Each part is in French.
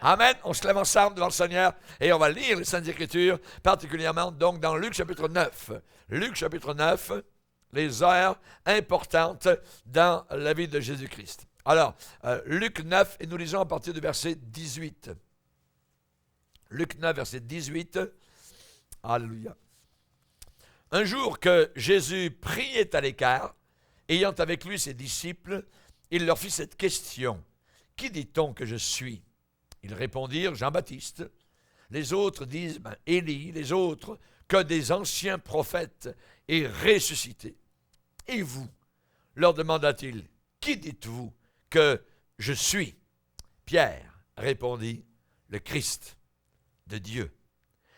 Amen. On se lève ensemble devant le Seigneur et on va lire les Saintes Écritures, particulièrement donc dans Luc chapitre 9. Luc chapitre 9, les heures importantes dans la vie de Jésus-Christ. Alors, Luc 9, et nous lisons à partir du verset 18. Luc 9, verset 18. Alléluia. Un jour que Jésus priait à l'écart, ayant avec lui ses disciples, il leur fit cette question. « Qui dit-on que je suis ?» Ils répondirent, Jean-Baptiste. Les autres disent, Élie. Les autres, que des anciens prophètes aient ressuscité. Et vous, leur demanda-t-il, qui dites-vous que je suis? Pierre répondit, le Christ de Dieu.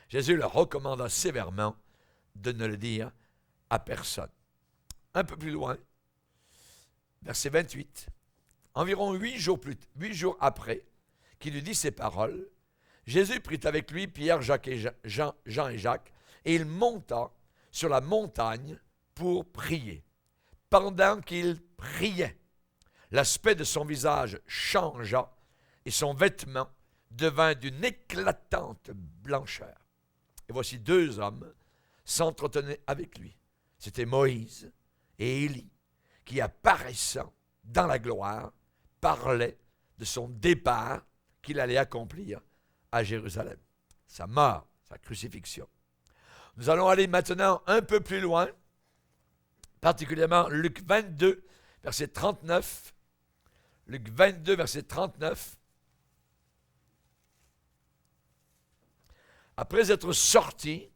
Jésus leur recommanda sévèrement de ne le dire à personne. Un peu plus loin, verset 28. Environ 8 jours après qu'il lui dit ces paroles, Jésus prit avec lui Pierre, Jean et Jacques, et il monta sur la montagne pour prier. Pendant qu'il priait, l'aspect de son visage changea et son vêtement devint d'une éclatante blancheur. Et voici 2 hommes s'entretenaient avec lui. C'était Moïse et Élie, qui apparaissant dans la gloire, parlaient de son départ qu'il allait accomplir à Jérusalem. Sa mort, sa crucifixion. Nous allons aller maintenant un peu plus loin, particulièrement Luc 22, verset 39. Luc 22, verset 39. Après être sorti,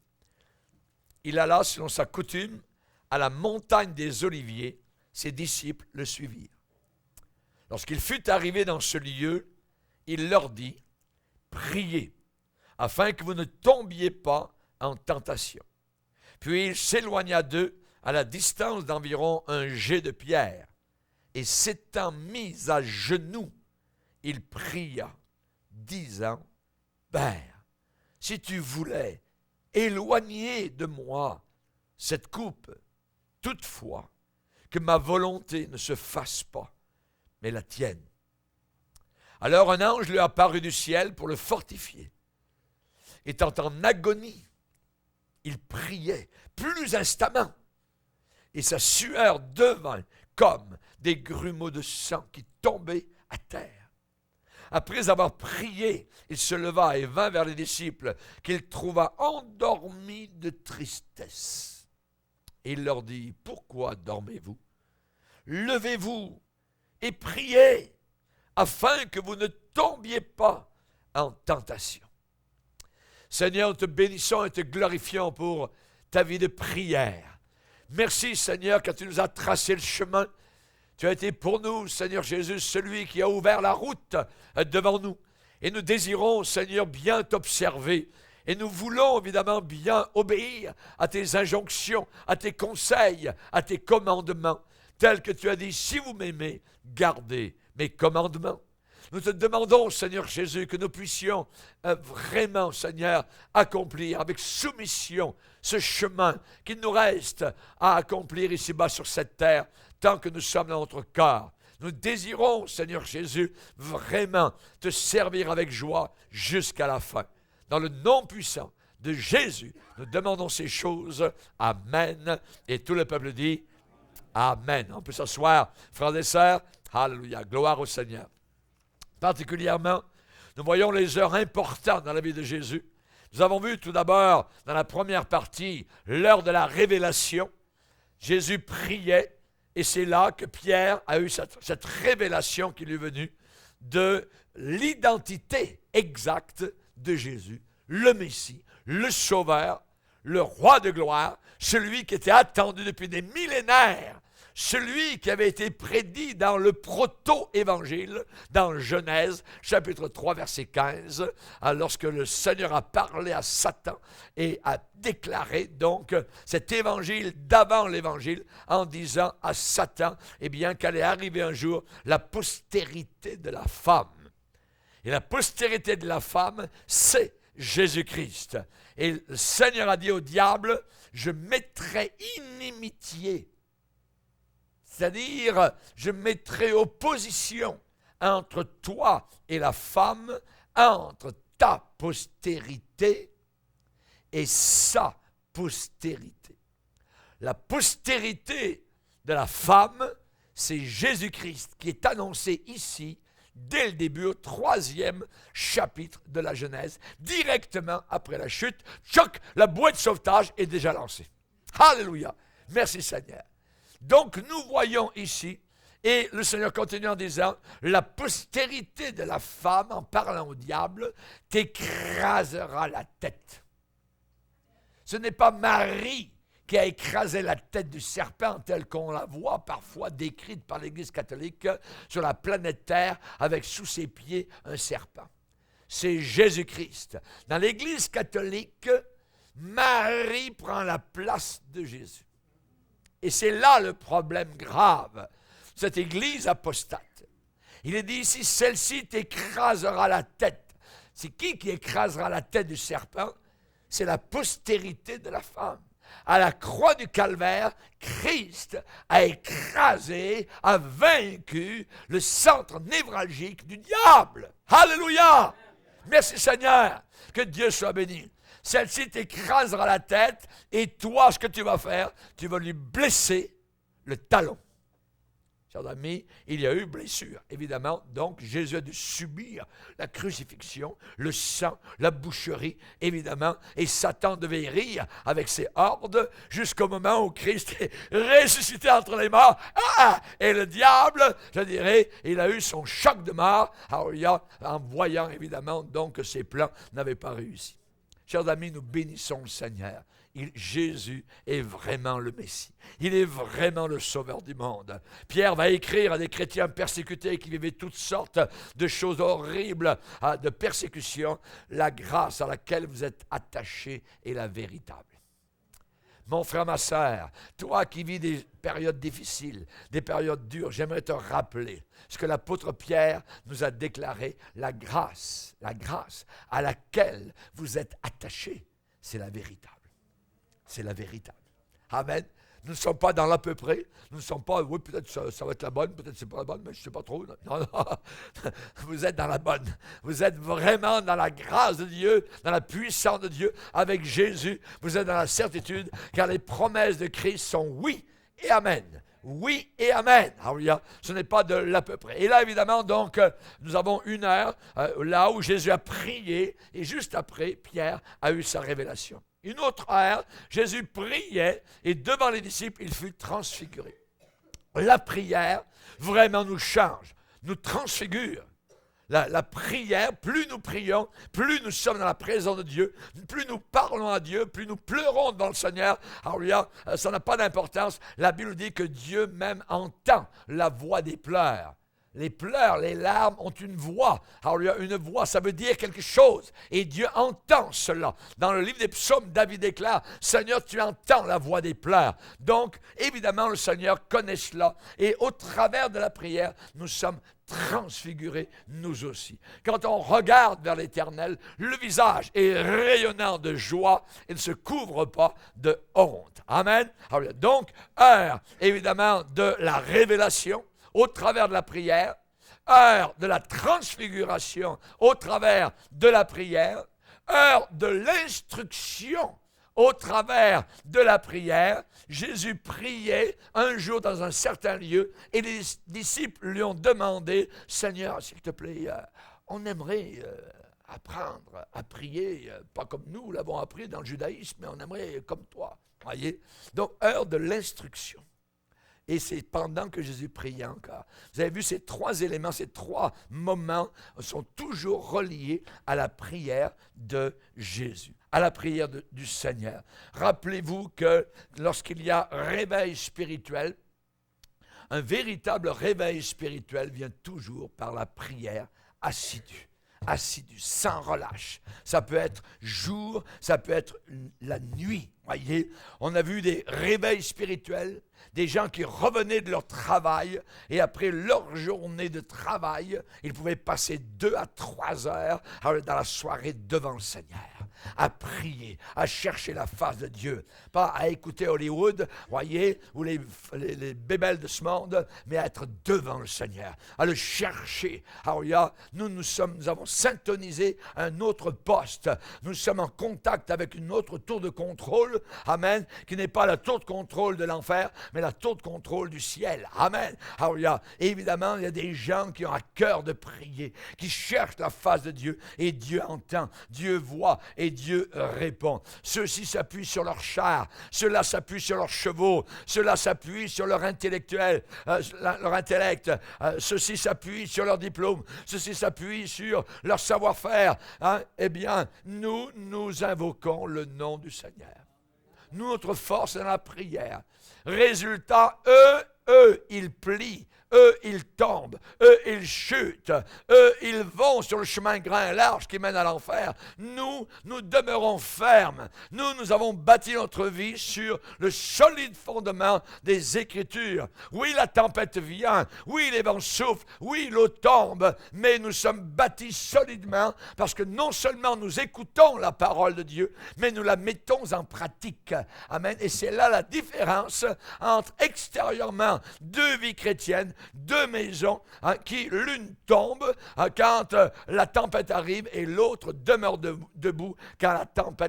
il alla, selon sa coutume, à la montagne des Oliviers. Ses disciples le suivirent. Lorsqu'il fut arrivé dans ce lieu, il leur dit, « Priez, afin que vous ne tombiez pas en tentation. » Puis il s'éloigna d'eux à la distance d'environ un jet de pierre, et s'étant mis à genoux, il pria, disant, « Père, si tu voulais éloigner de moi cette coupe, toutefois, que ma volonté ne se fasse pas, mais la tienne. » Alors un ange lui apparut du ciel pour le fortifier. Étant en agonie, il priait plus instamment, et sa sueur devint comme des grumeaux de sang qui tombaient à terre. Après avoir prié, il se leva et vint vers les disciples, qu'il trouva endormis de tristesse. Et il leur dit, « Pourquoi dormez-vous? Levez-vous et priez, afin que vous ne tombiez pas en tentation. » Seigneur, nous te bénissons et te glorifions pour ta vie de prière. Merci, Seigneur, car tu nous as tracé le chemin. Tu as été pour nous, Seigneur Jésus, celui qui a ouvert la route devant nous. Et nous désirons, Seigneur, bien t'observer. Et nous voulons évidemment bien obéir à tes injonctions, à tes conseils, à tes commandements, tels que tu as dit, si vous m'aimez, gardez mes commandements. Nous te demandons, Seigneur Jésus, que nous puissions vraiment, Seigneur, accomplir avec soumission ce chemin qu'il nous reste à accomplir ici-bas sur cette terre, tant que nous sommes dans notre corps. Nous désirons, Seigneur Jésus, vraiment te servir avec joie jusqu'à la fin. Dans le nom puissant de Jésus, nous demandons ces choses. Amen. Et tout le peuple dit Amen. On peut s'asseoir, frères et sœurs. Alléluia. Gloire au Seigneur. Particulièrement, nous voyons les heures importantes dans la vie de Jésus. Nous avons vu tout d'abord, dans la première partie, l'heure de la révélation. Jésus priait, et c'est là que Pierre a eu cette révélation qui lui est venue de l'identité exacte de Jésus, le Messie, le Sauveur, le Roi de gloire, celui qui était attendu depuis des millénaires, celui qui avait été prédit dans le proto-évangile, dans Genèse, chapitre 3, verset 15, lorsque le Seigneur a parlé à Satan et a déclaré donc cet évangile d'avant l'évangile en disant à Satan, eh bien, qu'allait arriver un jour la postérité de la femme. Et la postérité de la femme, c'est Jésus-Christ. Et le Seigneur a dit au diable, je mettrai inimitié. C'est-à-dire, je mettrai opposition entre toi et la femme entre ta postérité et sa postérité. La postérité de la femme, c'est Jésus-Christ qui est annoncé ici, dès le début, au 3e chapitre de la Genèse, directement après la chute. Choc, la bouée de sauvetage est déjà lancée. Alléluia. Merci Seigneur. Donc nous voyons ici, et le Seigneur continue en disant, la postérité de la femme, en parlant au diable, t'écrasera la tête. Ce n'est pas Marie qui a écrasé la tête du serpent telle qu'on la voit parfois décrite par l'Église catholique sur la planète Terre avec sous ses pieds un serpent. C'est Jésus-Christ. Dans l'Église catholique, Marie prend la place de Jésus. Et c'est là le problème grave, cette Église apostate. Il est dit ici, celle-ci t'écrasera la tête. C'est qui écrasera la tête du serpent? C'est la postérité de la femme. À la croix du calvaire, Christ a écrasé, a vaincu le centre névralgique du diable. Alléluia! Merci Seigneur, que Dieu soit béni. Celle-ci t'écrasera la tête et toi, ce que tu vas faire, tu vas lui blesser le talon. Chers amis, il y a eu blessure, évidemment. Donc, Jésus a dû subir la crucifixion, le sang, la boucherie, évidemment. Et Satan devait rire avec ses hordes jusqu'au moment où Christ est ressuscité entre les morts. Et le diable, je dirais, il a eu son choc de mort en voyant, évidemment, donc que ses plans n'avaient pas réussi. Chers amis, nous bénissons le Seigneur. Jésus est vraiment le Messie. Il est vraiment le sauveur du monde. Pierre va écrire à des chrétiens persécutés qui vivaient toutes sortes de choses horribles, de persécutions. La grâce à laquelle vous êtes attachés est la véritable. Mon frère, ma sœur, toi qui vis des périodes difficiles, des périodes dures, j'aimerais te rappeler ce que l'apôtre Pierre nous a déclaré. La grâce à laquelle vous êtes attachés, c'est la véritable. C'est la véritable. Amen. Nous ne sommes pas dans l'à peu près. Nous ne sommes pas, oui, peut-être ça va être la bonne, peut-être c'est pas la bonne, mais je ne sais pas trop. Non. Vous êtes dans la bonne. Vous êtes vraiment dans la grâce de Dieu, dans la puissance de Dieu. Avec Jésus, vous êtes dans la certitude, car les promesses de Christ sont oui et amen. Oui et amen. Alléluia. Ce n'est pas de l'à peu près. Et là, évidemment, donc, nous avons une heure, là où Jésus a prié, et juste après, Pierre a eu sa révélation. Une autre heure, Jésus priait et devant les disciples, il fut transfiguré. La prière vraiment nous change, nous transfigure. La prière, plus nous prions, plus nous sommes dans la présence de Dieu, plus nous parlons à Dieu, plus nous pleurons devant le Seigneur. Alors, ça n'a pas d'importance. La Bible dit que Dieu même entend la voix des pleurs. Les pleurs, les larmes ont une voix. Alors, il y a une voix, ça veut dire quelque chose. Et Dieu entend cela. Dans le livre des psaumes, David déclare, « Seigneur, tu entends la voix des pleurs. » Donc, évidemment, le Seigneur connaît cela. Et au travers de la prière, nous sommes transfigurés, nous aussi. Quand on regarde vers l'Éternel, le visage est rayonnant de joie et ne se couvre pas de honte. Amen. Alors, donc, heure, évidemment, de la révélation, au travers de la prière, heure de la transfiguration au travers de la prière, heure de l'instruction au travers de la prière. Jésus priait un jour dans un certain lieu et les disciples lui ont demandé, « Seigneur, s'il te plaît, on aimerait apprendre à prier, pas comme nous l'avons appris dans le judaïsme, mais on aimerait comme toi. » Voyez? Donc, heure de l'instruction. Et c'est pendant que Jésus priait encore. Vous avez vu, ces trois éléments, ces trois moments sont toujours reliés à la prière de Jésus, à la prière du Seigneur. Rappelez-vous que lorsqu'il y a réveil spirituel, un véritable réveil spirituel vient toujours par la prière assidue. Assidu, sans relâche. Ça peut être jour, ça peut être la nuit. Voyez, on a vu des réveils spirituels, des gens qui revenaient de leur travail et après leur journée de travail, ils pouvaient passer 2 à 3 heures dans la soirée devant le Seigneur. à prier, à chercher la face de Dieu. Pas à écouter Hollywood, voyez, ou les bébelles de ce monde, mais à être devant le Seigneur, à le chercher. Alléluia, nous avons syntonisé un autre poste. Nous sommes en contact avec une autre tour de contrôle, amen, qui n'est pas la tour de contrôle de l'enfer, mais la tour de contrôle du ciel. Amen. Alléluia. Évidemment, il y a des gens qui ont à cœur de prier, qui cherchent la face de Dieu, et Dieu entend, Dieu voit, et Dieu répond. Ceux-ci s'appuient sur leur char, ceux-là s'appuient sur leurs chevaux, ceux-là s'appuient sur leur intellectuel, leur intellect, ceux-ci s'appuient sur leur diplôme, ceux-ci s'appuient sur leur savoir-faire. Eh bien, nous invoquons le nom du Seigneur. Notre force est dans la prière. Résultat, eux, ils plient. Eux, ils tombent. Eux, ils chutent. Eux, ils vont sur le chemin grand et large qui mène à l'enfer. Nous demeurons fermes. Nous avons bâti notre vie sur le solide fondement des Écritures. Oui, la tempête vient. Oui, les vents soufflent. Oui, l'eau tombe. Mais nous sommes bâtis solidement parce que non seulement nous écoutons la parole de Dieu, mais nous la mettons en pratique. Amen. Et c'est là la différence entre extérieurement deux vies chrétiennes, deux maisons, qui l'une tombe quand la tempête arrive et l'autre demeure debout quand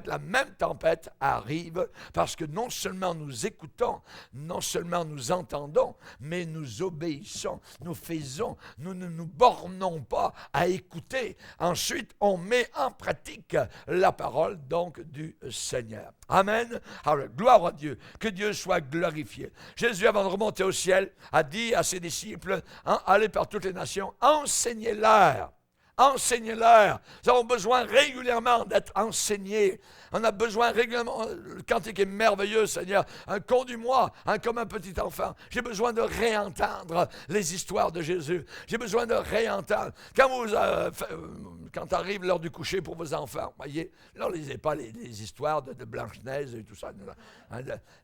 la même tempête arrive, parce que non seulement nous écoutons, non seulement nous entendons, mais nous obéissons, nous faisons, nous ne nous bornons pas à écouter. Ensuite, on met en pratique la parole donc du Seigneur. Amen. Alors, gloire à Dieu, que Dieu soit glorifié. Jésus, avant de remonter au ciel, a dit à ses disciples, allez par toutes les nations, enseignez-leur. Enseignez-leur. Nous avons besoin régulièrement d'être enseignés. On a besoin régulièrement, le cantique est merveilleux, Seigneur. Conduis-moi comme un petit enfant. J'ai besoin de réentendre les histoires de Jésus. J'ai besoin de réentendre. Quand arrive l'heure du coucher pour vos enfants, voyez, ne lisez pas les histoires de Blanche-Neige et tout ça.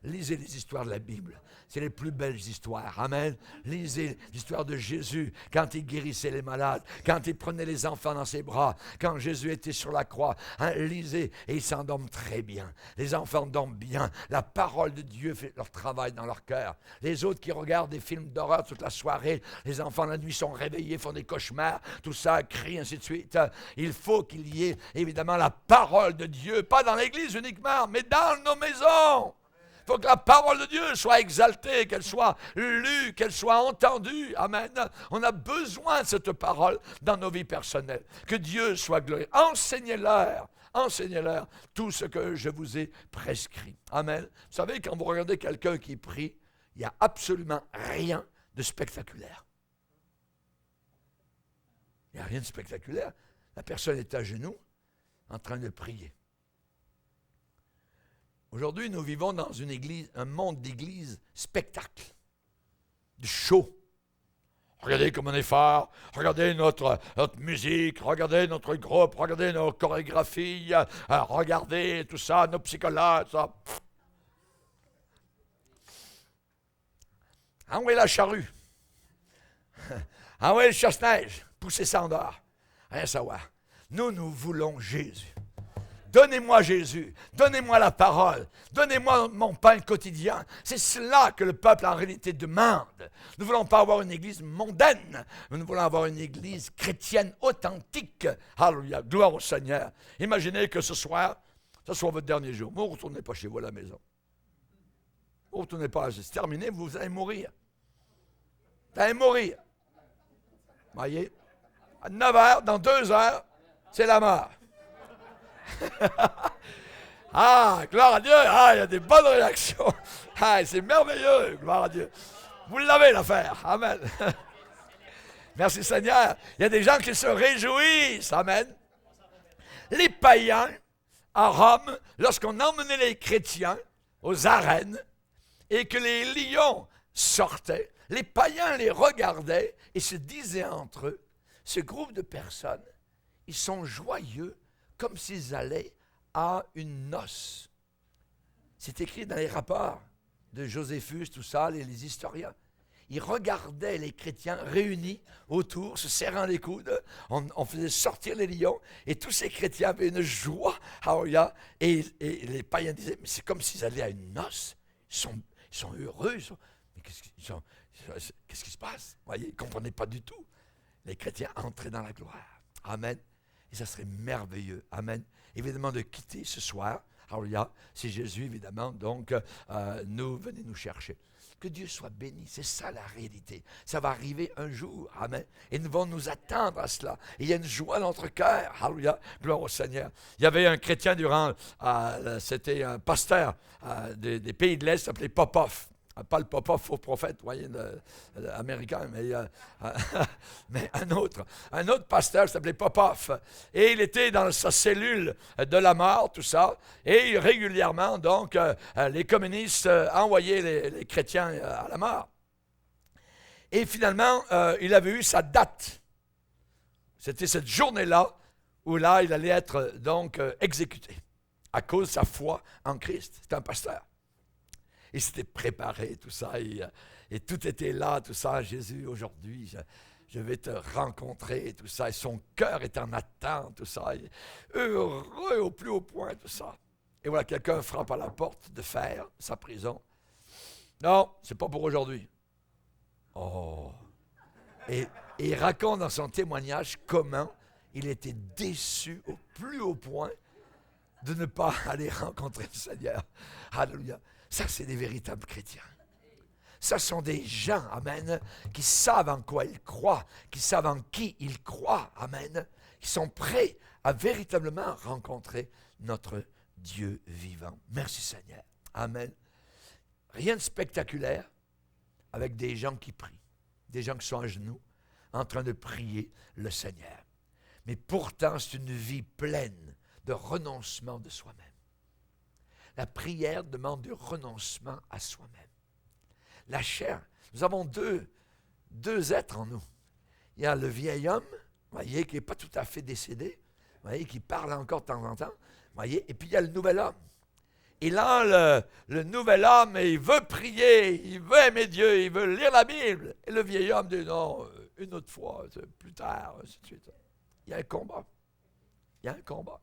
Lisez les histoires de la Bible. C'est les plus belles histoires. Amen. Lisez l'histoire de Jésus quand il guérissait les malades, quand il prenait les enfants dans ses bras, quand Jésus était sur la croix. Lisez et ils s'endorment très bien. Les enfants dorment bien. La parole de Dieu fait leur travail dans leur cœur. Les autres qui regardent des films d'horreur toute la soirée, les enfants la nuit sont réveillés, font des cauchemars, tout ça, crient, ainsi de suite. Il faut qu'il y ait évidemment la parole de Dieu, pas dans l'église uniquement, mais dans nos maisons. Il faut que la parole de Dieu soit exaltée, qu'elle soit lue, qu'elle soit entendue. Amen. On a besoin de cette parole dans nos vies personnelles. Que Dieu soit glorifié. Enseignez-leur tout ce que je vous ai prescrit. Amen. Vous savez, quand vous regardez quelqu'un qui prie, il n'y a absolument rien de spectaculaire. Il n'y a rien de spectaculaire. La personne est à genoux, en train de prier. Aujourd'hui, nous vivons dans une église, un monde d'église spectacle, de show. Regardez comme on est fort, regardez notre musique, regardez notre groupe, regardez nos chorégraphies, regardez tout ça, nos psychologues, tout ça. Envoyez la charrue. Envoyez le chasse-neige. Poussez ça en dehors. Rien à savoir. Nous voulons Jésus. Donnez-moi Jésus, donnez-moi la parole, donnez-moi mon pain quotidien. C'est cela que le peuple en réalité demande. Nous ne voulons pas avoir une église mondaine, nous voulons avoir une église chrétienne authentique. Alléluia, gloire au Seigneur. Imaginez que ce soir, ce soit votre dernier jour. Vous ne retournez pas chez vous à la maison. Vous ne retournez pas, c'est terminé, vous allez mourir. Vous allez mourir. Voyez, à 9 heures, dans 2 heures, c'est la mort. Ah, gloire à Dieu. Ah, il y a des bonnes réactions. Ah, c'est merveilleux, gloire à Dieu. Vous l'avez l'affaire. Amen. Merci Seigneur. Il y a des gens qui se réjouissent. Amen. Les païens à Rome, lorsqu'on emmenait les chrétiens aux arènes et que les lions sortaient, les païens les regardaient et se disaient entre eux, ce groupe de personnes, ils sont joyeux comme s'ils allaient à une noce. C'est écrit dans les rapports de Joséphus, tout ça, les historiens. il regardait les chrétiens réunis autour, se serrant les coudes. On faisait sortir les lions et tous ces chrétiens avaient une joie. Alléluia. Et les païens disaient, mais c'est comme s'ils allaient à une noce. Ils sont heureux. Mais qu'est-ce qui se passe? Vous voyez, ils ne comprenaient pas du tout. Les chrétiens entraient dans la gloire. Amen. Et ça serait merveilleux. Amen. Évidemment, de quitter ce soir. Alléluia. C'est Jésus, évidemment. Donc, venez nous chercher. Que Dieu soit béni. C'est ça la réalité. Ça va arriver un jour. Amen. Et nous allons nous attendre à cela. Et il y a une joie dans notre cœur. Alléluia. Gloire au Seigneur. Il y avait un chrétien c'était un pasteur des pays de l'Est, s'appelait Popov. Pas le Popov, faux prophète, vous voyez, américain, mais un autre pasteur s'appelait Popov. Et il était dans sa cellule de la mort, tout ça. Et régulièrement, donc, les communistes envoyaient les chrétiens à la mort. Et finalement, il avait eu sa date. C'était cette journée-là où là, il allait être donc exécuté à cause de sa foi en Christ. C'était un pasteur. Il s'était préparé, tout ça, et tout était là, tout ça. Jésus, aujourd'hui, je vais te rencontrer, tout ça. Et son cœur est en attente, tout ça. Heureux au plus haut point, tout ça. Et voilà, quelqu'un frappe à la porte de fer, sa prison. Non, c'est pas pour aujourd'hui. Oh! Et il raconte dans son témoignage comment il était déçu au plus haut point de ne pas aller rencontrer le Seigneur. Alléluia. Ça, c'est des véritables chrétiens. Ça sont des gens, amen, qui savent en quoi ils croient, qui savent en qui ils croient, amen, qui sont prêts à véritablement rencontrer notre Dieu vivant. Merci Seigneur. Amen. Rien de spectaculaire avec des gens qui prient, des gens qui sont à genoux, en train de prier le Seigneur. Mais pourtant, c'est une vie pleine de renoncement de soi-même. La prière demande du renoncement à soi-même. La chair, nous avons deux êtres en nous. Il y a le vieil homme, voyez, qui n'est pas tout à fait décédé, voyez, qui parle encore de temps en temps, voyez, et puis il y a le nouvel homme. Et là, le nouvel homme, il veut prier, il veut aimer Dieu, il veut lire la Bible. Et le vieil homme dit non, une autre fois, plus tard, ainsi de suite. Il y a un combat. Il y a un combat.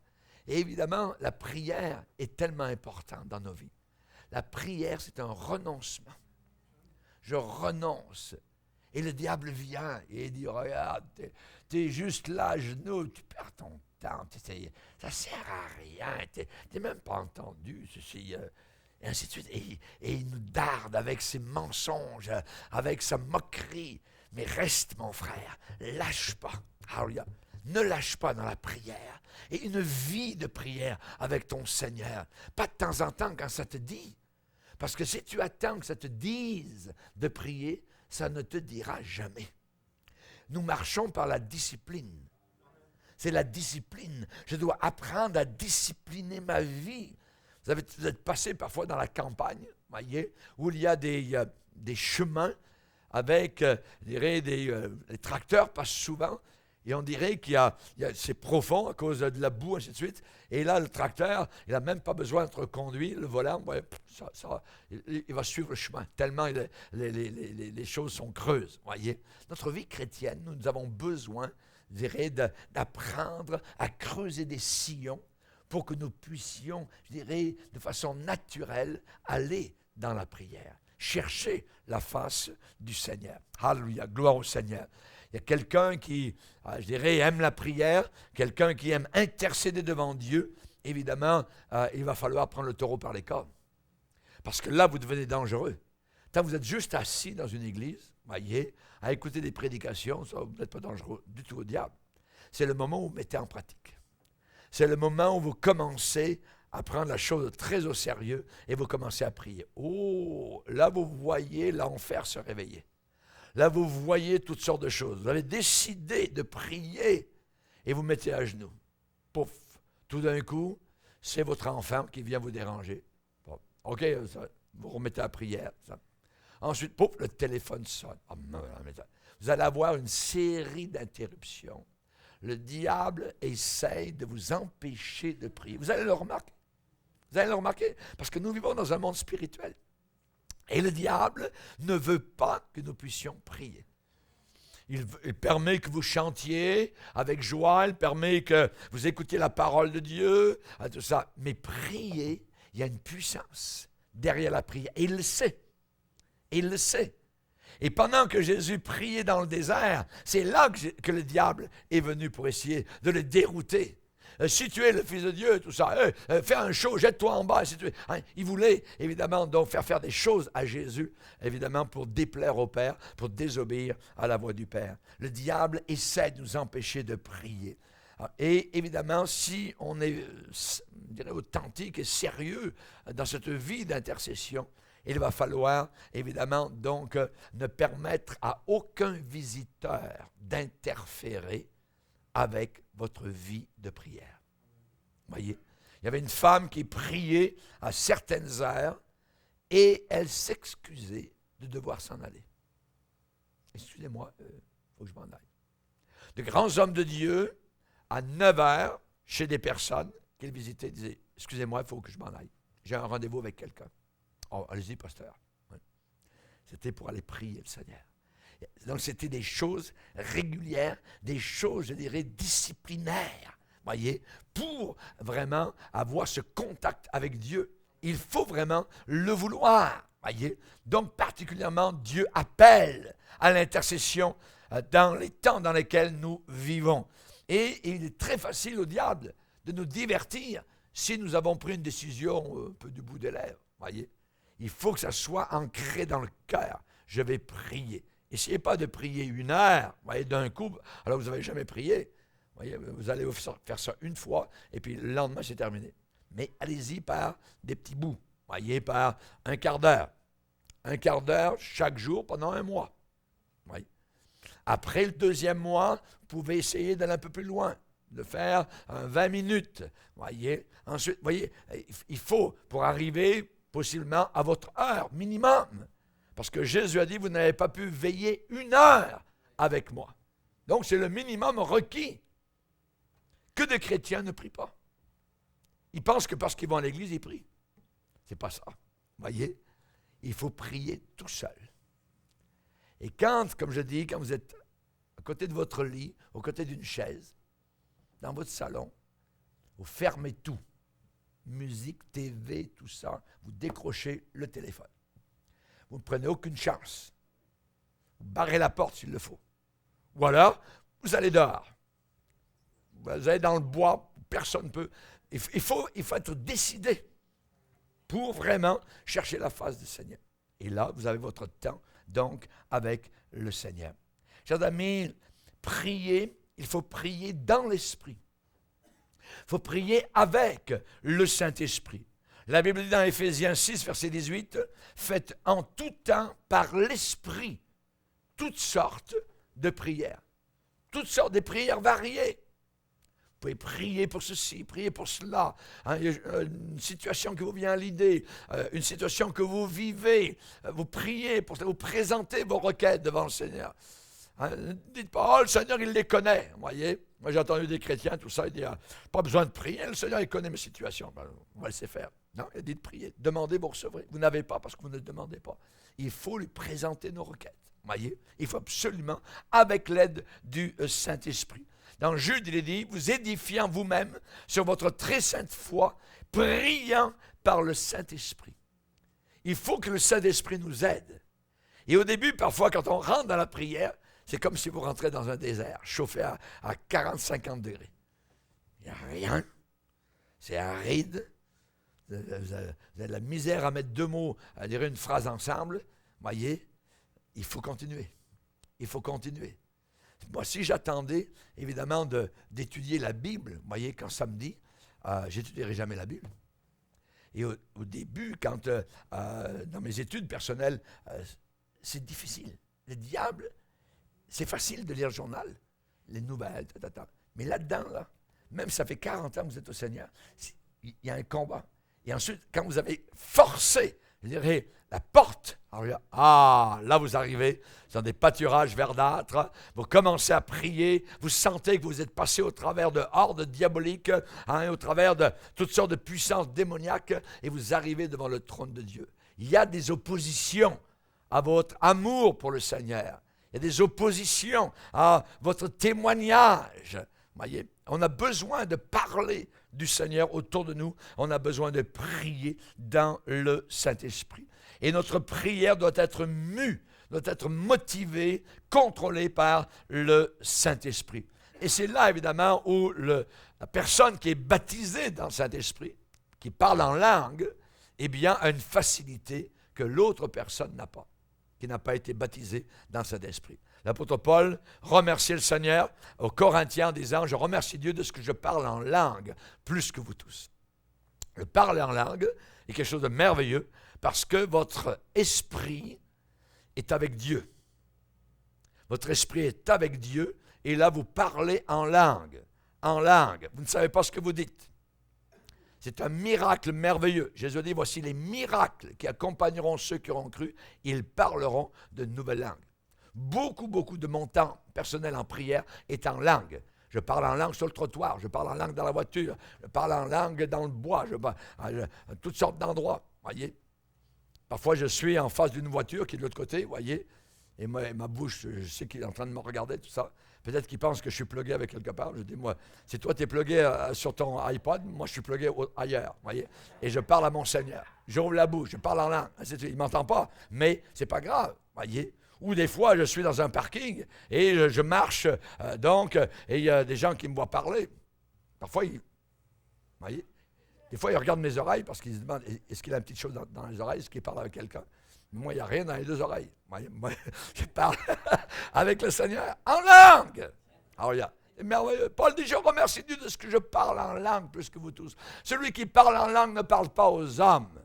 Et évidemment, la prière est tellement importante dans nos vies. La prière, c'est un renoncement. Je renonce. Et le diable vient et il dit, regarde, t'es juste là, à genoux, tu perds ton temps, ça ne sert à rien, t'es même pas entendu, ceci, et ainsi de suite. Et il nous darde avec ses mensonges, avec sa moquerie. Mais reste, mon frère, lâche pas. Alléluia. Ne lâche pas dans la prière. Et une vie de prière avec ton Seigneur. Pas de temps en temps quand ça te dit. Parce que si tu attends que ça te dise de prier, ça ne te dira jamais. Nous marchons par la discipline. C'est la discipline. Je dois apprendre à discipliner ma vie. Vous êtes passé parfois dans la campagne, voyez, où il y a des chemins avec, je dirais, les tracteurs passent souvent. Et on dirait c'est profond à cause de la boue, ainsi de suite. Et là, le tracteur, il n'a même pas besoin d'être conduit. Le volant, il va suivre le chemin. Tellement les choses sont creuses. Voyez. Notre vie chrétienne, nous avons besoin, je dirais, d'apprendre à creuser des sillons pour que nous puissions, je dirais, de façon naturelle, aller dans la prière. Chercher la face du Seigneur. Alléluia. Gloire au Seigneur. Il y a quelqu'un qui, je dirais, aime la prière, quelqu'un qui aime intercéder devant Dieu. Évidemment, il va falloir prendre le taureau par les cornes. Parce que là, vous devenez dangereux. Quand vous êtes juste assis dans une église, voyez, à écouter des prédications, ça, vous n'êtes pas dangereux du tout au diable. C'est le moment où vous mettez en pratique. C'est le moment où vous commencez à prendre la chose très au sérieux et vous commencez à prier. Oh, là, vous voyez l'enfer se réveiller. Là, vous voyez toutes sortes de choses. Vous avez décidé de prier et vous mettez à genoux. Pouf! Tout d'un coup, c'est votre enfant qui vient vous déranger. Bon. OK, vous remettez à prière. Ça. Ensuite, pouf, le téléphone sonne. Vous allez avoir une série d'interruptions. Le diable essaye de vous empêcher de prier. Vous allez le remarquer. Vous allez le remarquer parce que nous vivons dans un monde spirituel. Et le diable ne veut pas que nous puissions prier. Il permet que vous chantiez avec joie, il permet que vous écoutiez la parole de Dieu, tout ça. Mais prier, il y a une puissance derrière la prière. Et il le sait. Il le sait. Et pendant que Jésus priait dans le désert, c'est là que le diable est venu pour essayer de le dérouter. Si tu es le Fils de Dieu, tout ça, fais un show, jette-toi en bas. Si tu es, hein, il voulait évidemment donc faire des choses à Jésus, évidemment pour déplaire au Père, pour désobéir à la voix du Père. Le diable essaie de nous empêcher de prier. Et évidemment, si on est, je dirais, authentique et sérieux dans cette vie d'intercession, il va falloir, évidemment, donc, ne permettre à aucun visiteur d'interférer avec votre vie de prière. Voyez, il y avait une femme qui priait à certaines heures et elle s'excusait de devoir s'en aller. Excusez-moi, il faut que je m'en aille. De grands hommes de Dieu, à 9 heures, chez des personnes qu'ils visitaient, disaient, excusez-moi, il faut que je m'en aille. J'ai un rendez-vous avec quelqu'un. Oh, allez-y, pasteur. Oui. C'était pour aller prier le Seigneur. Donc, c'était des choses régulières, des choses, je dirais, disciplinaires, voyez, pour vraiment avoir ce contact avec Dieu. Il faut vraiment le vouloir, voyez. Donc, particulièrement, Dieu appelle à l'intercession dans les temps dans lesquels nous vivons. Et il est très facile au diable de nous divertir si nous avons pris une décision un peu du bout des lèvres, voyez. Il faut que ça soit ancré dans le cœur. Je vais prier. Essayez pas de prier 1 heure, voyez, d'un coup, alors vous n'avez jamais prié. Voyez, vous allez faire ça une fois, et puis le lendemain, c'est terminé. Mais allez-y par des petits bouts, voyez, par un quart d'heure. Un quart d'heure chaque jour pendant 1 mois. Voyez. Après le 2e mois, vous pouvez essayer d'aller un peu plus loin, de faire 20 minutes. Voyez. Ensuite, voyez, il faut, pour arriver possiblement à votre heure minimum. Parce que Jésus a dit, vous n'avez pas pu veiller 1 heure avec moi. Donc, c'est le minimum requis. Que des chrétiens ne prient pas. Ils pensent que parce qu'ils vont à l'église, ils prient. C'est pas ça. Voyez, il faut prier tout seul. Et quand, comme je dis, quand vous êtes à côté de votre lit, aux côtés d'une chaise, dans votre salon, vous fermez tout. Musique, TV, tout ça, vous décrochez le téléphone. Vous ne prenez aucune chance. Vous barrez la porte s'il le faut. Ou alors, vous allez dehors. Vous allez dans le bois, personne ne peut. Il faut être décidé pour vraiment chercher la face du Seigneur. Et là, vous avez votre temps, donc, avec le Seigneur. Chers amis, prier, il faut prier dans l'Esprit. Il faut prier avec le Saint-Esprit. La Bible dit dans Éphésiens 6, verset 18, « Faites en tout temps par l'Esprit toutes sortes de prières. » Toutes sortes de prières variées. Vous pouvez prier pour ceci, prier pour cela. Hein, une situation qui vous vient à l'idée, une situation que vous vivez. Vous priez pour cela, vous présentez vos requêtes devant le Seigneur. Hein, dites pas, oh, le Seigneur, il les connaît. Vous voyez? Moi, j'ai entendu des chrétiens, tout ça, ils disent, pas besoin de prier, le Seigneur, il connaît mes situations. Ben, on va le laisser faire. Non, il dit de prier. Demandez, vous recevrez. Vous n'avez pas parce que vous ne demandez pas. Il faut lui présenter nos requêtes. Vous voyez? Il faut absolument, avec l'aide du Saint-Esprit. Dans Jude, il est dit, vous édifiant vous-même sur votre très sainte foi, priant par le Saint-Esprit. Il faut que le Saint-Esprit nous aide. Et au début, parfois, quand on rentre dans la prière, c'est comme si vous rentrez dans un désert, chauffé à 40-50 degrés. Il n'y a rien. C'est aride. Vous avez de la misère à mettre 2 mots, à dire une phrase ensemble. Voyez, il faut continuer. Il faut continuer. Moi, si j'attendais, évidemment, d'étudier la Bible, vous voyez, quand samedi, j'étudierai jamais la Bible. Et au début, quand, dans mes études personnelles, c'est difficile. Le diable, c'est facile de lire le journal, les nouvelles, mais là-dedans, là, même si ça fait 40 ans que vous êtes au Seigneur, il y a un combat. Et ensuite, quand vous avez forcé, je dirais, la porte, alors là vous arrivez dans des pâturages verdâtres, vous commencez à prier, vous sentez que vous êtes passé au travers de hordes diaboliques, hein, au travers de toutes sortes de puissances démoniaques, et vous arrivez devant le trône de Dieu. il y a des oppositions à votre amour pour le Seigneur. Il y a des oppositions à votre témoignage. Voyez, on a besoin de parler du Seigneur autour de nous. On a besoin de prier dans le Saint-Esprit. Et notre prière doit être mue, doit être motivée, contrôlée par le Saint-Esprit. Et c'est là, évidemment, où la personne qui est baptisée dans le Saint-Esprit, qui parle en langue, eh bien, a une facilité que l'autre personne n'a pas, qui n'a pas été baptisée dans le Saint-Esprit. L'apôtre Paul remerciait le Seigneur aux Corinthiens en disant « Je remercie Dieu de ce que je parle en langue, plus que vous tous. » Le parler en langue est quelque chose de merveilleux parce que votre esprit est avec Dieu. Votre esprit est avec Dieu et là, vous parlez en langue. En langue. Vous ne savez pas ce que vous dites. C'est un miracle merveilleux. Jésus a dit, voici les miracles qui accompagneront ceux qui auront cru. Ils parleront de nouvelles langues. Beaucoup de mon temps personnel en prière est en langue. Je parle en langue sur le trottoir, je parle en langue dans la voiture, je parle en langue dans le bois, je parle à toutes sortes d'endroits, voyez. Parfois, je suis en face d'une voiture qui est de l'autre côté, voyez, et moi, ma bouche, je sais qu'il est en train de me regarder, tout ça. Peut-être qu'il pense que je suis plugué avec quelque part. Je dis, moi, c'est toi, tu es plugué sur ton iPod, moi, je suis plugué ailleurs, voyez. Et je parle à mon Seigneur. J'ouvre la bouche, je parle en langue. Il ne m'entend pas, mais c'est pas grave, voyez. Ou des fois, je suis dans un parking et je marche, et il y a des gens qui me voient parler. Parfois, voyez, des fois, ils regardent mes oreilles parce qu'ils se demandent, est-ce qu'il a une petite chose dans les oreilles, est-ce qu'il parle avec quelqu'un? Moi, il n'y a rien dans les deux oreilles. Moi, je parle avec le Seigneur en langue. Alors, c'est merveilleux. Paul dit, je remercie Dieu de ce que je parle en langue plus que vous tous. Celui qui parle en langue ne parle pas aux hommes,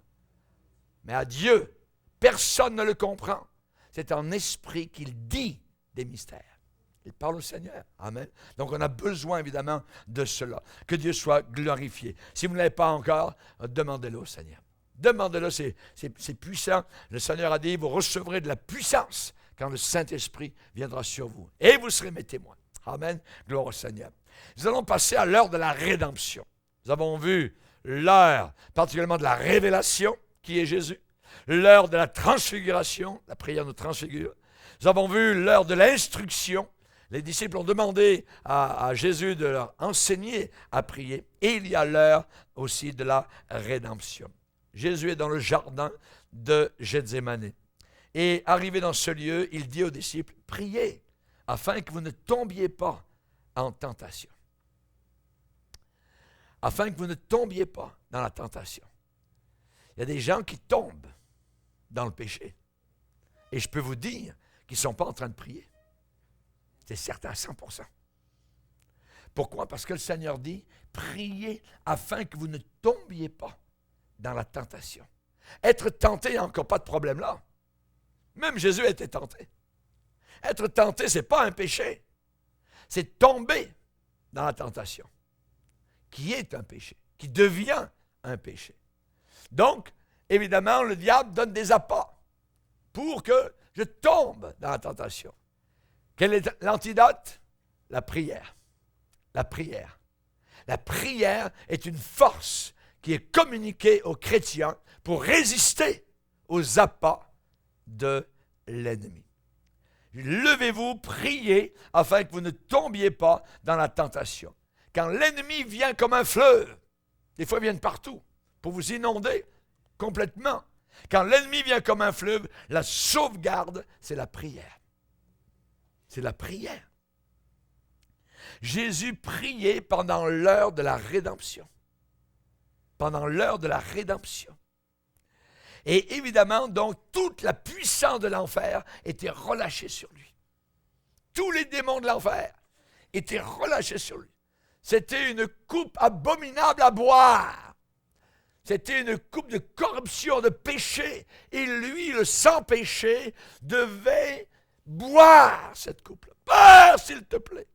mais à Dieu. Personne ne le comprend. C'est en esprit qu'il dit des mystères. Il parle au Seigneur. Amen. Donc, on a besoin, évidemment, de cela. Que Dieu soit glorifié. Si vous ne l'avez pas encore, demandez-le au Seigneur. Demandez-le, c'est puissant. Le Seigneur a dit, vous recevrez de la puissance quand le Saint-Esprit viendra sur vous. Et vous serez mes témoins. Amen. Gloire au Seigneur. Nous allons passer à l'heure de la rédemption. Nous avons vu l'heure, particulièrement de la révélation, qui est Jésus. L'heure de la transfiguration, la prière nous transfigure. Nous avons vu l'heure de l'instruction. Les disciples ont demandé à Jésus de leur enseigner à prier. Et il y a l'heure aussi de la rédemption. Jésus est dans le jardin de Gethsémane. Et arrivé dans ce lieu, il dit aux disciples, priez afin que vous ne tombiez pas en tentation. Afin que vous ne tombiez pas dans la tentation. Il y a des gens qui tombent dans le péché. Et je peux vous dire qu'ils ne sont pas en train de prier. C'est certain à 100%. Pourquoi? Parce que le Seigneur dit, priez afin que vous ne tombiez pas dans la tentation. Être tenté, il n'y a encore pas de problème là. Même Jésus a été tenté. Être tenté, ce n'est pas un péché. C'est tomber dans la tentation, qui est un péché, qui devient un péché. Donc, évidemment, le diable donne des appâts pour que je tombe dans la tentation. Quel est l'antidote? La prière. La prière. La prière est une force qui est communiquée aux chrétiens pour résister aux appâts de l'ennemi. Levez-vous, priez, afin que vous ne tombiez pas dans la tentation. Quand l'ennemi vient comme un fleuve, des fois il vient de partout, pour vous inonder complètement. Quand l'ennemi vient comme un fleuve, la sauvegarde, c'est la prière. C'est la prière. Jésus priait pendant l'heure de la rédemption. Pendant l'heure de la rédemption. Et évidemment, donc, toute la puissance de l'enfer était relâchée sur lui. Tous les démons de l'enfer étaient relâchés sur lui. C'était une coupe abominable à boire. C'était une coupe de corruption, de péché. Et lui, le sans-péché, devait boire cette coupe-là. Père, s'il te plaît.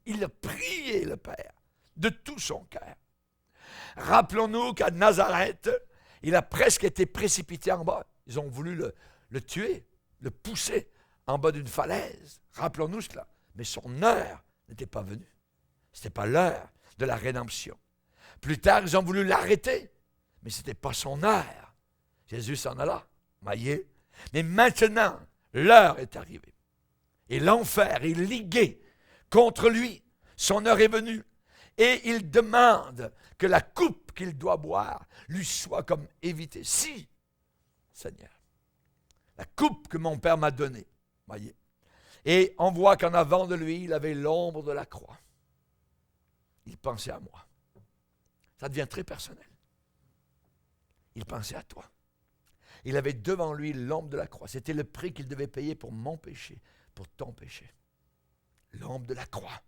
Il a prié le Père de tout son cœur. Rappelons-nous qu'à Nazareth, il a presque été précipité en bas. Ils ont voulu le tuer, le pousser en bas d'une falaise. Rappelons-nous cela. Mais son heure n'était pas venue. Ce n'était pas l'heure de la rédemption. Plus tard, ils ont voulu l'arrêter. Mais ce n'était pas son heure. Jésus s'en alla. Voyez? Mais maintenant, l'heure est arrivée. Et l'enfer est ligué contre lui. Son heure est venue. Et il demande que la coupe qu'il doit boire lui soit comme évitée. Si, Seigneur, la coupe que mon Père m'a donnée, voyez. Et on voit qu'en avant de lui, il avait l'ombre de la croix. Il pensait à moi. Ça devient très personnel. Il pensait à toi. Il avait devant lui l'ombre de la croix. C'était le prix qu'il devait payer pour mon péché, pour ton péché. L'ombre de la croix.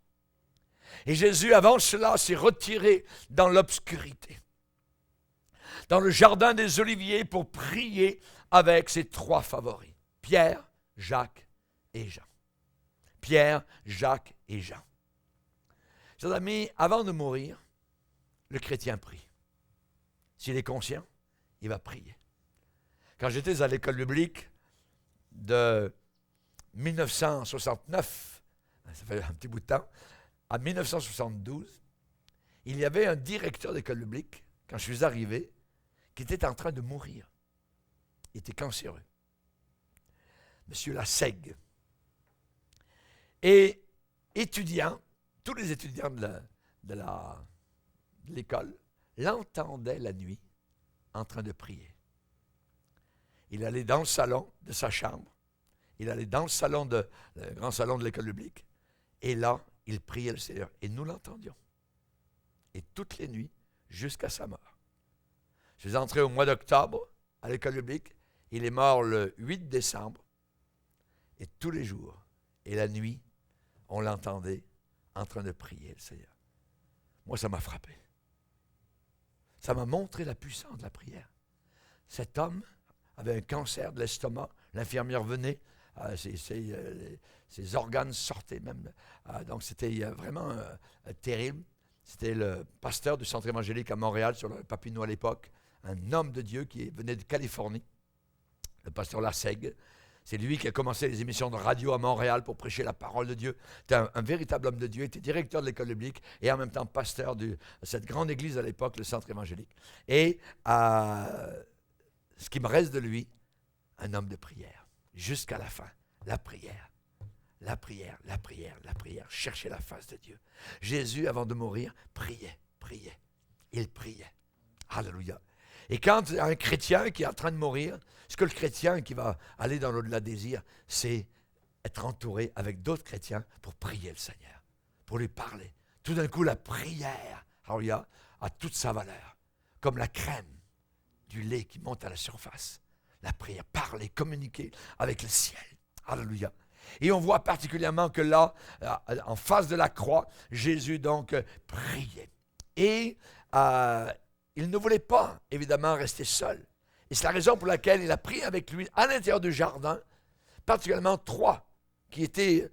Et Jésus, avant cela, s'est retiré dans l'obscurité, dans le jardin des Oliviers, pour prier avec ses trois favoris, Pierre, Jacques et Jean. Pierre, Jacques et Jean. Chers amis, avant de mourir, le chrétien prie. S'il est conscient, il va prier. Quand j'étais à l'école biblique de 1969, ça fait un petit bout de temps, à 1972, il y avait un directeur d'école biblique, quand je suis arrivé, qui était en train de mourir. Il était cancéreux. Monsieur Lassègue. Et étudiants, tous les étudiants de l'école, l'entendaient la nuit en train de prier. Il allait dans le salon de sa chambre, il allait dans le salon le grand salon de l'école biblique, et là, il priait le Seigneur. Et nous l'entendions. Et toutes les nuits, jusqu'à sa mort. Je suis entré au mois d'octobre à l'école biblique. Il est mort le 8 décembre. Et tous les jours, et la nuit, on l'entendait en train de prier le Seigneur. Moi, ça m'a frappé. Ça m'a montré la puissance de la prière. Cet homme avait un cancer de l'estomac. L'infirmière venait. Ses organes sortaient même. Donc c'était vraiment terrible. C'était le pasteur du centre évangélique à Montréal, sur le Papineau à l'époque, un homme de Dieu qui venait de Californie, le pasteur Lassègue. C'est lui qui a commencé les émissions de radio à Montréal pour prêcher la parole de Dieu. C'était un véritable homme de Dieu, il était directeur de l'école biblique et en même temps pasteur de cette grande église à l'époque, le centre évangélique. Et ce qui me reste de lui, un homme de prière. Jusqu'à la fin, la prière, la prière, la prière, la prière. Chercher la face de Dieu. Jésus, avant de mourir, priait. Il priait. Alléluia. Et quand un chrétien qui est en train de mourir, ce que le chrétien qui va aller dans l'au-delà désire, c'est être entouré avec d'autres chrétiens pour prier le Seigneur, pour lui parler. Tout d'un coup, la prière, alléluia, a toute sa valeur, comme la crème du lait qui monte à la surface. La prière, parler, communiquer avec le ciel. Alléluia. Et on voit particulièrement que là, en face de la croix, Jésus donc priait. Et il ne voulait pas, évidemment, rester seul. Et c'est la raison pour laquelle il a pris avec lui, à l'intérieur du jardin, particulièrement trois qui étaient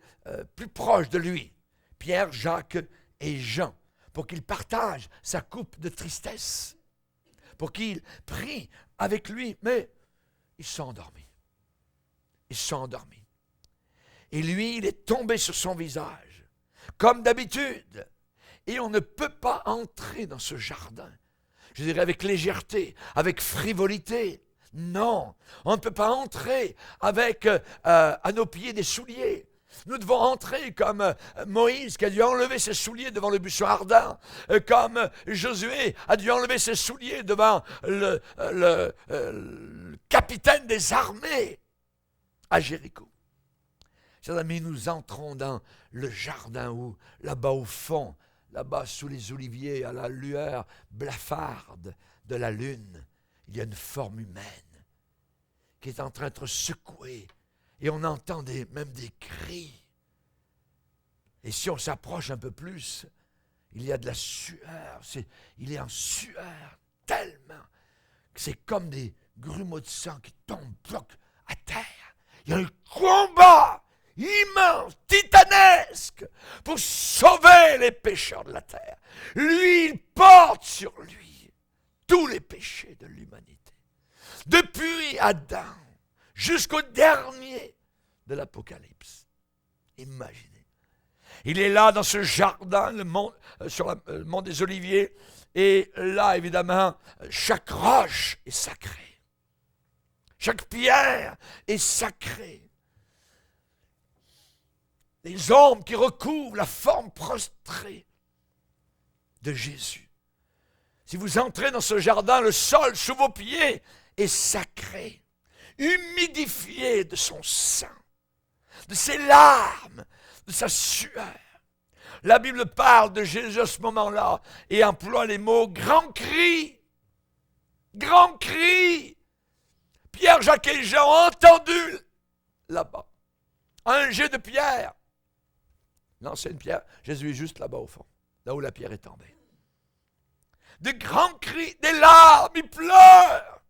plus proches de lui. Pierre, Jacques et Jean. Pour qu'ils partagent sa coupe de tristesse. Pour qu'ils prient avec lui. Mais ils sont endormis. Et lui, il est tombé sur son visage, comme d'habitude. Et on ne peut pas entrer dans ce jardin, je dirais avec légèreté, avec frivolité. Non, on ne peut pas entrer avec à nos pieds des souliers. Nous devons entrer comme Moïse qui a dû enlever ses souliers devant le buisson ardent, comme Josué a dû enlever ses souliers devant le capitaine des armées à Jéricho. Chers amis, nous entrons dans le jardin où, là-bas au fond, là-bas sous les oliviers, à la lueur blafarde de la lune, il y a une forme humaine qui est en train d'être secouée. Et on entend même des cris. Et si on s'approche un peu plus, il y a de la sueur. Il est en sueur tellement que c'est comme des grumeaux de sang qui tombent à terre. Il y a un combat immense, titanesque, pour sauver les pécheurs de la terre. Lui, il porte sur lui tous les péchés de l'humanité. Depuis Adam jusqu'au dernier de l'Apocalypse. Imaginez. Il est là dans ce jardin, sur le mont des Oliviers, et là, évidemment, chaque roche est sacrée. Chaque pierre est sacrée. Les ombres qui recouvrent la forme prostrée de Jésus. Si vous entrez dans ce jardin, le sol sous vos pieds est sacré, humidifié de son sang, de ses larmes, de sa sueur. La Bible parle de Jésus à ce moment-là et emploie les mots « grand cri ». Grand cri. Pierre, Jacques et Jean ont entendu là-bas un jet de pierre. Non, c'est une pierre. Jésus est juste là-bas au fond, là où la pierre est tombée. De grands cris, des larmes, ils pleurent.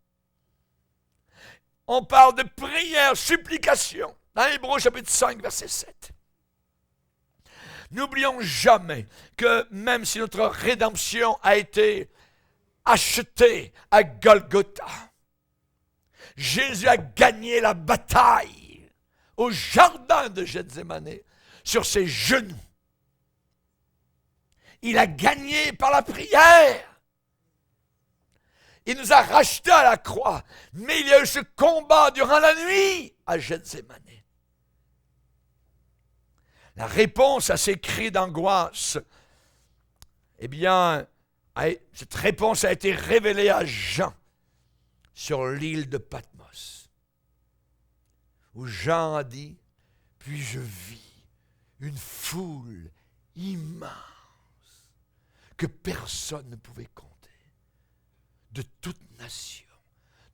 On parle de prière, supplication, dans Hébreux chapitre 5, verset 7. N'oublions jamais que même si notre rédemption a été achetée à Golgotha, Jésus a gagné la bataille au jardin de Gethsémani sur ses genoux. Il a gagné par la prière. Il nous a rachetés à la croix, mais il y a eu ce combat durant la nuit à Gethsémani. La réponse à ces cris d'angoisse, eh bien, cette réponse a été révélée à Jean sur l'île de Patmos, où Jean a dit, puis je vis une foule immense que personne ne pouvait compter, de toute nation,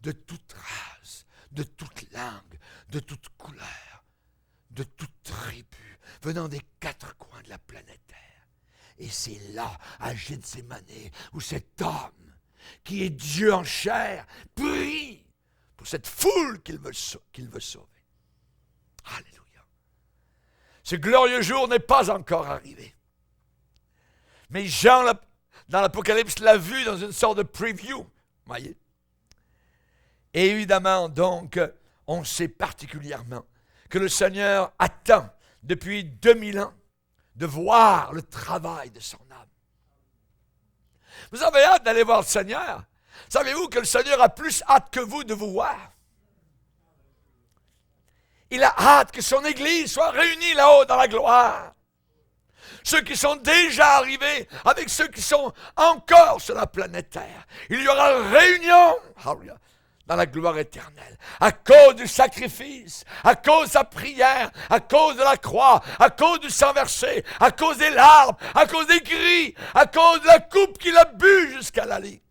de toute race, de toute langue, de toute couleur, de toute tribu, venant des quatre coins de la planète Terre. Et c'est là, à Gethsémani, où cet homme, qui est Dieu en chair, prie pour cette foule qu'il veut sauver. Alléluia. Ce glorieux jour n'est pas encore arrivé. Mais Jean, dans l'Apocalypse, l'a vu dans une sorte de preview. Voyez. Et évidemment, donc, on sait particulièrement que le Seigneur attend depuis 2000 ans de voir le travail de son âme. Vous avez hâte d'aller voir le Seigneur? Savez-vous que le Seigneur a plus hâte que vous de vous voir? Il a hâte que son Église soit réunie là-haut dans la gloire. Ceux qui sont déjà arrivés avec ceux qui sont encore sur la planète Terre. Il y aura une réunion dans la gloire éternelle. À cause du sacrifice, à cause de sa prière, à cause de la croix, à cause du sang versé, à cause des larmes, à cause des cris, à cause de la coupe qu'il a bu jusqu'à la lit.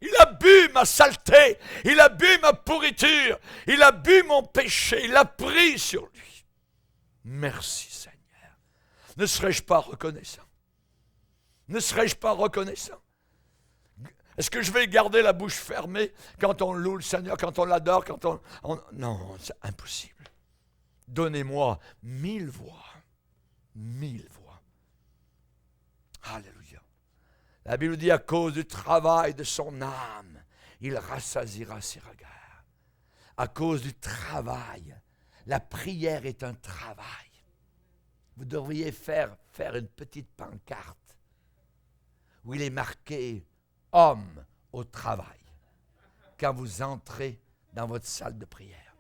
Il a bu ma saleté, il a bu ma pourriture, il a bu mon péché, il l'a pris sur lui. Merci Seigneur. Ne serais-je pas reconnaissant? Ne serais-je pas reconnaissant? Est-ce que je vais garder la bouche fermée quand on loue le Seigneur, quand on l'adore, quand on... Non, c'est impossible. Donnez-moi 1000 voix. 1000 voix. Alléluia. La Bible dit, à cause du travail de son âme, il rassasiera ses regards. À cause du travail. La prière est un travail. Vous devriez faire une petite pancarte où il est marqué « Homme au travail » quand vous entrez dans votre salle de prière.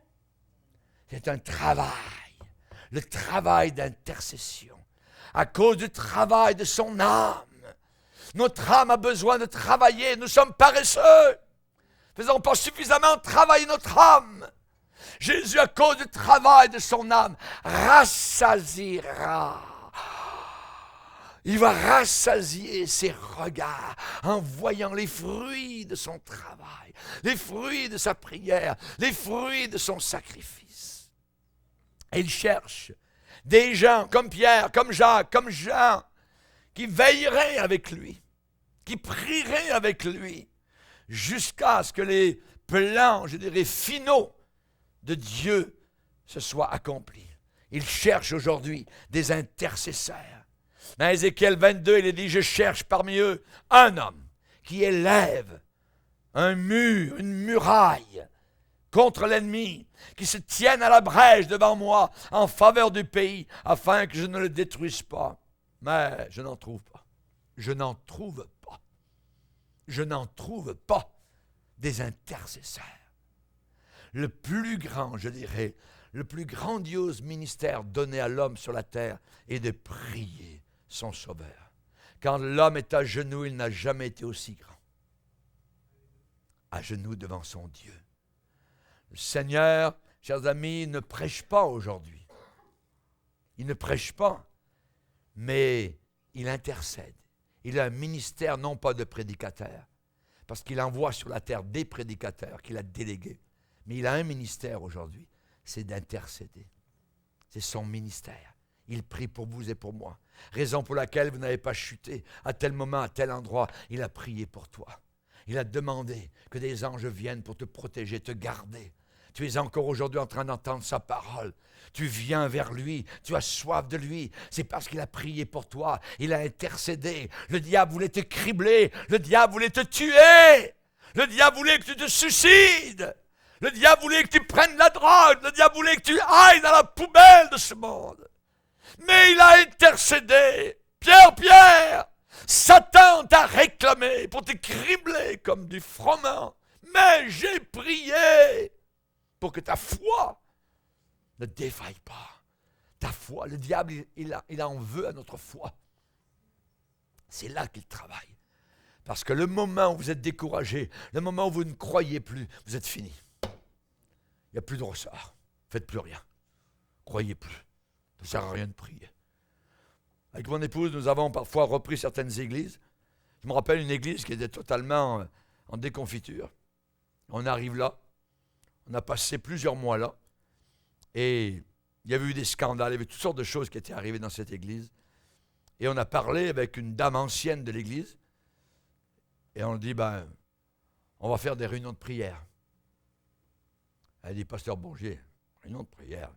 C'est un travail, le travail d'intercession. À cause du travail de son âme, notre âme a besoin de travailler. Nous sommes paresseux. Faisons pas suffisamment travailler notre âme. Jésus, à cause du travail de son âme, rassasiera. Il va rassasier ses regards en voyant les fruits de son travail, les fruits de sa prière, les fruits de son sacrifice. Et il cherche des gens comme Pierre, comme Jacques, comme Jean, qui veilleraient avec lui, qui prieraient avec lui, jusqu'à ce que les plans, je dirais, finaux de Dieu se soient accomplis. Il cherche aujourd'hui des intercesseurs. Dans Ézéchiel 22, il est dit, je cherche parmi eux un homme qui élève un mur, une muraille contre l'ennemi, qui se tienne à la brèche devant moi en faveur du pays, afin que je ne le détruise pas. Mais je n'en trouve pas. Je n'en trouve pas. Je n'en trouve pas des intercesseurs. le plus grand, je dirais, le plus grandiose ministère donné à l'homme sur la terre est de prier son Sauveur. Quand l'homme est à genoux, il n'a jamais été aussi grand. À genoux devant son Dieu. Le Seigneur, chers amis, ne prêche pas aujourd'hui. Il ne prêche pas, mais il intercède. Il a un ministère non pas de prédicateur, parce qu'il envoie sur la terre des prédicateurs qu'il a délégués. Mais il a un ministère aujourd'hui, c'est d'intercéder. C'est son ministère. Il prie pour vous et pour moi. Raison pour laquelle vous n'avez pas chuté à tel moment, à tel endroit. Il a prié pour toi. Il a demandé que des anges viennent pour te protéger, te garder. Tu es encore aujourd'hui en train d'entendre sa parole. Tu viens vers lui, tu as soif de lui. C'est parce qu'il a prié pour toi. Il a intercédé. Le diable voulait te cribler. Le diable voulait te tuer. Le diable voulait que tu te suicides. Le diable voulait que tu prennes la drogue. Le diable voulait que tu ailles dans la poubelle de ce monde. Mais il a intercédé. Pierre, Satan t'a réclamé pour te cribler comme du froment. Mais j'ai prié pour que ta foi ne défaille pas. Ta foi, le diable, il en veut à notre foi. C'est là qu'il travaille. Parce que le moment où vous êtes découragé, le moment où vous ne croyez plus, vous êtes fini. Il n'y a plus de ressort. Faites plus rien. Croyez plus. Ça ne sert à rien de prier. Avec mon épouse, nous avons parfois repris certaines églises. Je me rappelle une église qui était totalement en déconfiture. On arrive là. On a passé plusieurs mois là. Et il y avait eu des scandales, il y avait toutes sortes de choses qui étaient arrivées dans cette église. Et on a parlé avec une dame ancienne de l'église. Et on dit, on va faire des réunions de prière. Elle dit, pasteur Bourgier, réunion de prière,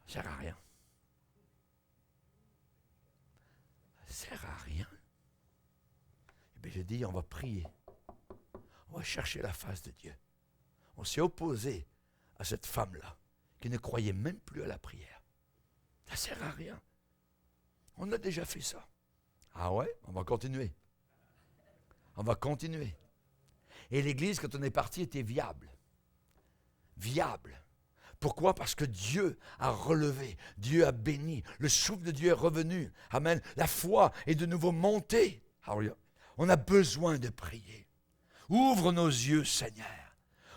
ça ne sert à rien. Ça ne sert à rien. Et bien j'ai dit, on va prier. On va chercher la face de Dieu. On s'est opposé à cette femme-là, qui ne croyait même plus à la prière. Ça ne sert à rien. On a déjà fait ça. Ah ouais, on va continuer. On va continuer. Et l'église, quand on est parti, était viable. Viable. Pourquoi? Parce que Dieu a relevé, Dieu a béni, le souffle de Dieu est revenu. Amen. La foi est de nouveau montée. Alléluia. On a besoin de prier. Ouvre nos yeux, Seigneur.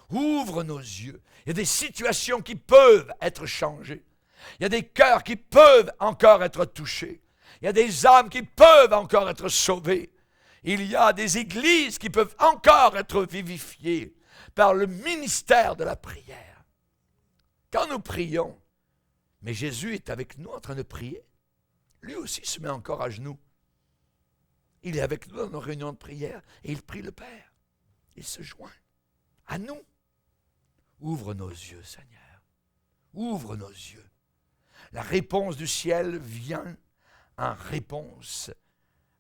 Ouvre nos yeux. Il y a des situations qui peuvent être changées. Il y a des cœurs qui peuvent encore être touchés. Il y a des âmes qui peuvent encore être sauvées. Il y a des églises qui peuvent encore être vivifiées par le ministère de la prière. Quand nous prions, mais Jésus est avec nous en train de prier, lui aussi se met encore à genoux. Il est avec nous dans nos réunions de prière et il prie le Père. Il se joint à nous. Ouvre nos yeux, Seigneur. Ouvre nos yeux. La réponse du ciel vient en réponse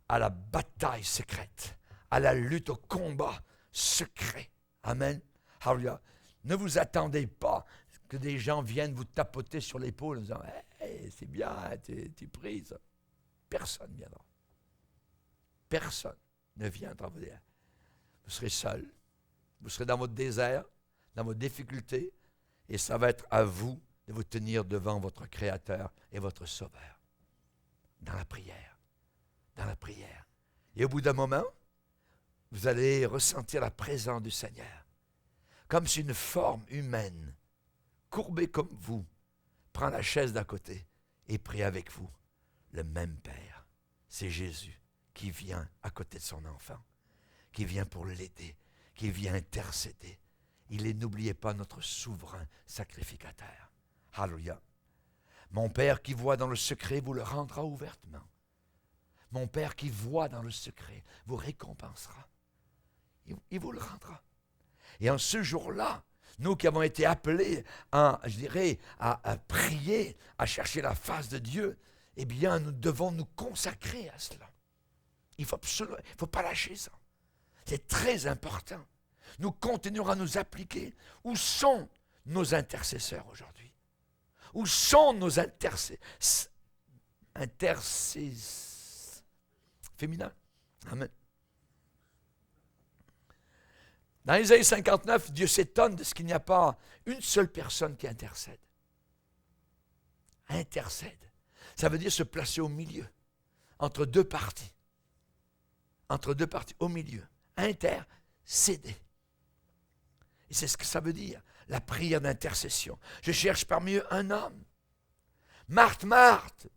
à la bataille secrète, à la lutte, au combat secret. Amen. Alléluia. Ne vous attendez pas que des gens viennent vous tapoter sur l'épaule en disant hey, c'est bien, tu pries ça. Personne ne viendra. Personne ne viendra vous dire. Vous serez seul. Vous serez dans votre désert, dans vos difficultés, et ça va être à vous de vous tenir devant votre Créateur et votre Sauveur. Dans la prière. Dans la prière. Et au bout d'un moment, vous allez ressentir la présence du Seigneur. Comme si une forme humaine, courbée comme vous, prend la chaise d'à côté et prie avec vous. Le même Père, c'est Jésus qui vient à côté de son enfant, qui vient pour l'aider, qui vient intercéder. Il est, n'oubliez pas, notre souverain sacrificateur. Alléluia. Mon Père qui voit dans le secret vous le rendra ouvertement. Mon Père qui voit dans le secret vous récompensera. Il vous le rendra. Et en ce jour-là, nous qui avons été appelés à prier, à chercher la face de Dieu, eh bien, nous devons nous consacrer à cela. Il ne faut pas lâcher ça. C'est très important. Nous continuerons à nous appliquer. Où sont nos intercesseurs aujourd'hui? Où sont nos féminins? Amen. Dans Ésaïe 59, Dieu s'étonne de ce qu'il n'y a pas une seule personne qui intercède. Intercède. Ça veut dire se placer au milieu, entre deux parties. Entre deux parties, au milieu. Intercéder. Et c'est ce que ça veut dire, la prière d'intercession. Je cherche parmi eux un homme. Marthe, Marthe,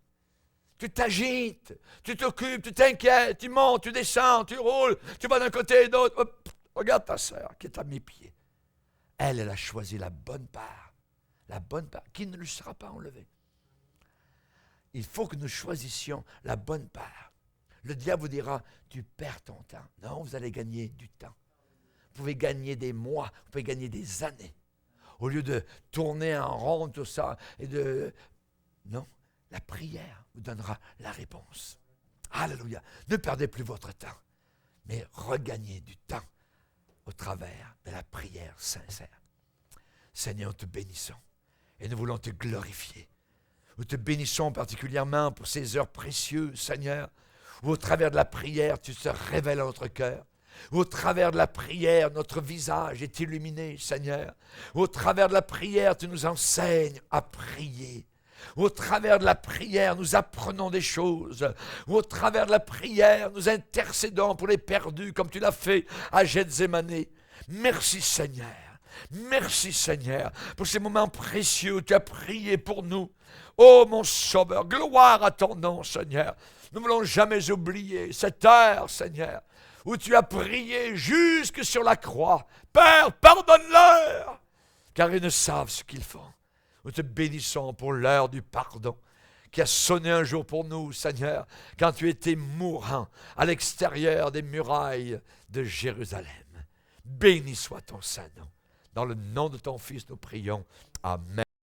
tu t'agites, tu t'occupes, tu t'inquiètes, tu montes, tu descends, tu roules, tu vas d'un côté et d'autre. Regarde ta sœur qui est à mes pieds. Elle a choisi la bonne part qui ne lui sera pas enlevée. Il faut que nous choisissions la bonne part. Le diable vous dira, tu perds ton temps. Non, vous allez gagner du temps. Vous pouvez gagner des mois, vous pouvez gagner des années. Au lieu de tourner en rond, tout ça, Non, la prière vous donnera la réponse. Alléluia. Ne perdez plus votre temps, mais regagnez du temps au travers de la prière sincère. Seigneur, nous te bénissons et nous voulons te glorifier. Nous te bénissons particulièrement pour ces heures précieuses, Seigneur, où au travers de la prière, tu te révèles à notre cœur. Où au travers de la prière, notre visage est illuminé, Seigneur. Où au travers de la prière, tu nous enseignes à prier. Où au travers de la prière, nous apprenons des choses. Où au travers de la prière, nous intercédons pour les perdus, comme tu l'as fait à Gethsémane. Merci, Seigneur. Merci, Seigneur, pour ces moments précieux où tu as prié pour nous. Oh, mon Sauveur, gloire à ton nom, Seigneur. Nous ne voulons jamais oublier cette heure, Seigneur, où tu as prié jusque sur la croix. Père, pardonne-leur, car ils ne savent ce qu'ils font. Nous te bénissons pour l'heure du pardon qui a sonné un jour pour nous, Seigneur, quand tu étais mourant à l'extérieur des murailles de Jérusalem. Béni soit ton Saint-Nom. Dans le nom de ton Fils, nous prions. Amen.